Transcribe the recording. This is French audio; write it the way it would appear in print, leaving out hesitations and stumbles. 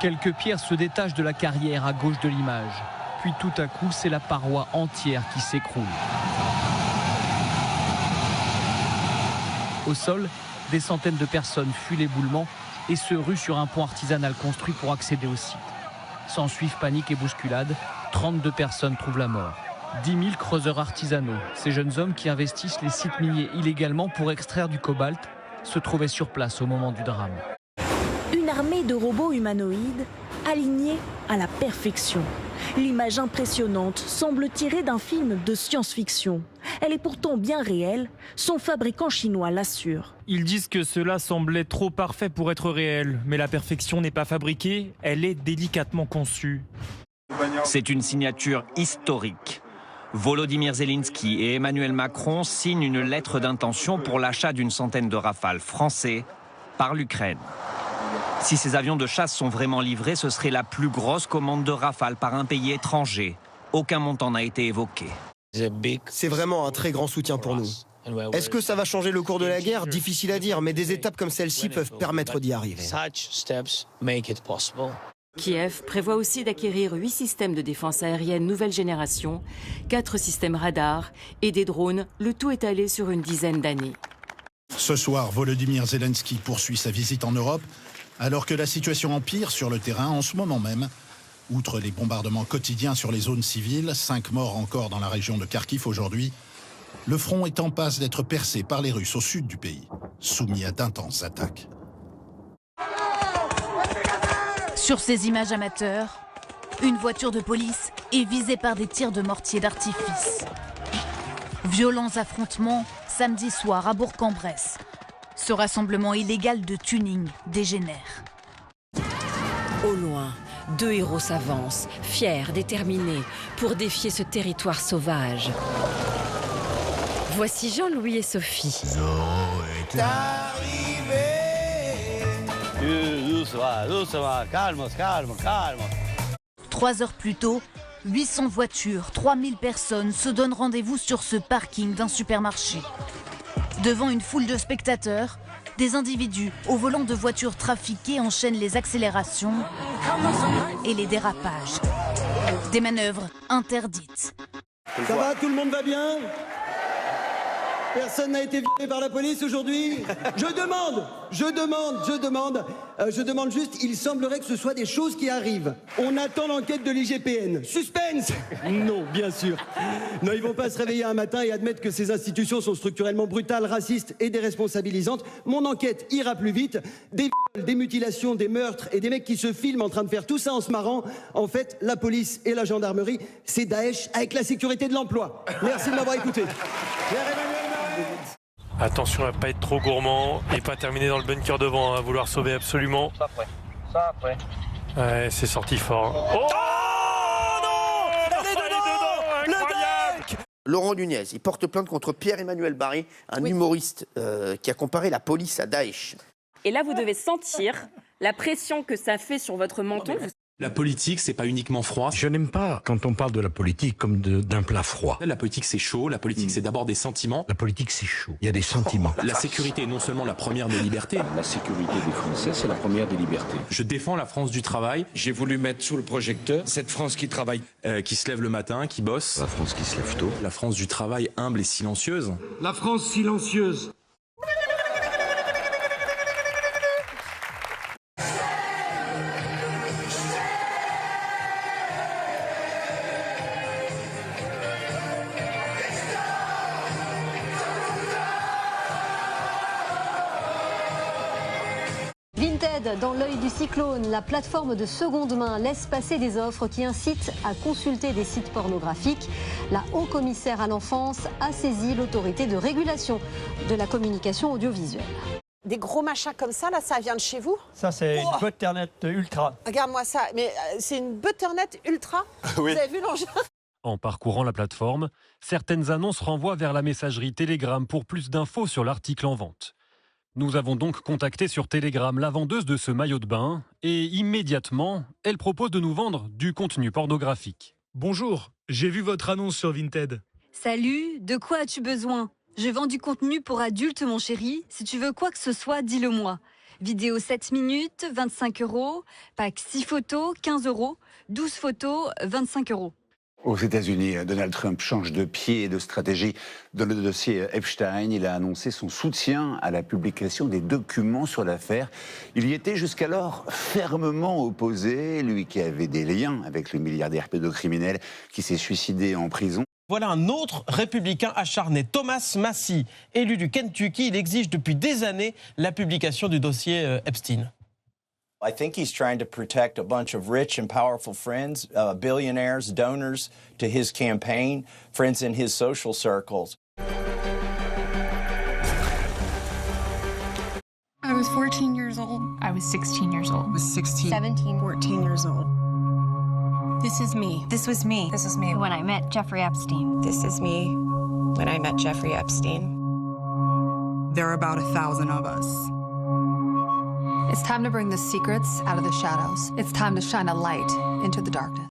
Quelques pierres se détachent de la carrière à gauche de l'image. Puis tout à coup, c'est la paroi entière qui s'écroule. Au sol, des centaines de personnes fuient l'éboulement et se ruent sur un pont artisanal construit pour accéder au site. S'ensuivent panique et bousculade. 32 personnes trouvent la mort. 10 000 creuseurs artisanaux, ces jeunes hommes qui investissent les sites miniers illégalement pour extraire du cobalt, se trouvaient sur place au moment du drame. Une armée de robots humanoïdes alignés à la perfection. L'image impressionnante semble tirée d'un film de science-fiction. Elle est pourtant bien réelle, son fabricant chinois l'assure. Ils disent que cela semblait trop parfait pour être réel, mais la perfection n'est pas fabriquée, elle est délicatement conçue. C'est une signature historique. Volodymyr Zelensky et Emmanuel Macron signent une lettre d'intention pour l'achat d'une centaine de Rafales français par l'Ukraine. Si ces avions de chasse sont vraiment livrés, ce serait la plus grosse commande de Rafales par un pays étranger. Aucun montant n'a été évoqué. C'est vraiment un très grand soutien pour nous. Est-ce que ça va changer le cours de la guerre? Difficile à dire, mais des étapes comme celle-ci peuvent permettre d'y arriver. Kiev prévoit aussi d'acquérir 8 systèmes de défense aérienne nouvelle génération, 4 systèmes radars et des drones, le tout étalé sur une dizaine d'années. Ce soir, Volodymyr Zelensky poursuit sa visite en Europe, alors que la situation empire sur le terrain en ce moment même. Outre les bombardements quotidiens sur les zones civiles, 5 morts encore dans la région de Kharkiv aujourd'hui, le front est en passe d'être percé par les Russes au sud du pays, soumis à d'intenses attaques. Sur ces images amateurs, une voiture de police est visée par des tirs de mortier d'artifice. Violents affrontements samedi soir à Bourg-en-Bresse. Ce rassemblement illégal de tuning dégénère. Au loin, 2 héros s'avancent, fiers, déterminés, pour défier ce territoire sauvage. Voici Jean-Louis et Sophie. Est arrivé. Doucement, calme. 3 heures plus tôt, 800 voitures, 3000 personnes se donnent rendez-vous sur ce parking d'un supermarché. Devant une foule de spectateurs, des individus au volant de voitures trafiquées enchaînent les accélérations et les dérapages. Des manœuvres interdites. Ça va, tout le monde va bien? Personne n'a été viré par la police aujourd'hui? Je demande juste, il semblerait que ce soit des choses qui arrivent. On attend l'enquête de l'IGPN. Suspense! Non, bien sûr. Non, ils vont pas se réveiller un matin et admettre que ces institutions sont structurellement brutales, racistes et déresponsabilisantes. Mon enquête ira plus vite. Des viols, des mutilations, des meurtres et des mecs qui se filment en train de faire tout ça en se marrant. En fait, la police et la gendarmerie, c'est Daesh avec la sécurité de l'emploi. Merci de m'avoir écouté. Attention à ne pas être trop gourmand et pas terminer dans le bunker devant, à vouloir sauver absolument. Ça après. Ouais, c'est sorti fort. Oh non, elle est dedans, incroyable. Laurent Nunez, il porte plainte contre Pierre-Emmanuel Barré, un humoriste qui a comparé la police à Daesh. Et là, vous devez sentir la pression que ça fait sur votre menton. La politique, c'est pas uniquement froid. Je n'aime pas quand on parle de la politique comme d'un plat froid. La politique, c'est chaud. La politique, c'est d'abord des sentiments. La politique, c'est chaud. Il y a des sentiments. La sécurité est non seulement la première des libertés. La sécurité des Français, c'est la première des libertés. Je défends la France du travail. J'ai voulu mettre sous le projecteur cette France qui travaille. Qui se lève le matin, qui bosse. La France qui se lève tôt. La France du travail humble et silencieuse. La France silencieuse. Vinted, dans l'œil du cyclone, la plateforme de seconde main laisse passer des offres qui incitent à consulter des sites pornographiques. La haut-commissaire à l'enfance a saisi l'autorité de régulation de la communication audiovisuelle. Des gros machins comme ça, là, ça vient de chez vous? Ça, c'est une Butternut Ultra. Regarde-moi ça, mais c'est une Butternut Ultra? Oui. Vous avez vu l'engin? En parcourant la plateforme, certaines annonces renvoient vers la messagerie Telegram pour plus d'infos sur l'article en vente. Nous avons donc contacté sur Telegram la vendeuse de ce maillot de bain et immédiatement, elle propose de nous vendre du contenu pornographique. Bonjour, j'ai vu votre annonce sur Vinted. Salut, de quoi as-tu besoin? Je vends du contenu pour adultes, mon chéri. Si tu veux quoi que ce soit, dis-le-moi. Vidéo 7 minutes, 25 €. Pack 6 photos, 15 €. 12 photos, 25 €. Aux États-Unis, Donald Trump change de pied et de stratégie dans le dossier Epstein. Il a annoncé son soutien à la publication des documents sur l'affaire. Il y était jusqu'alors fermement opposé, lui qui avait des liens avec le milliardaire pédocriminel qui s'est suicidé en prison. Voilà un autre républicain acharné, Thomas Massie, élu du Kentucky. Il exige depuis des années la publication du dossier Epstein. I think he's trying to protect a bunch of rich and powerful friends, billionaires, donors to his campaign, friends in his social circles. I was 14 years old. I was 16 years old. I was 16. 17. 14 years old. This is me. This was me. This is me when I met Jeffrey Epstein. This is me when I met Jeffrey Epstein. There are about 1,000 of us. It's time to bring the secrets out of the shadows. It's time to shine a light into the darkness.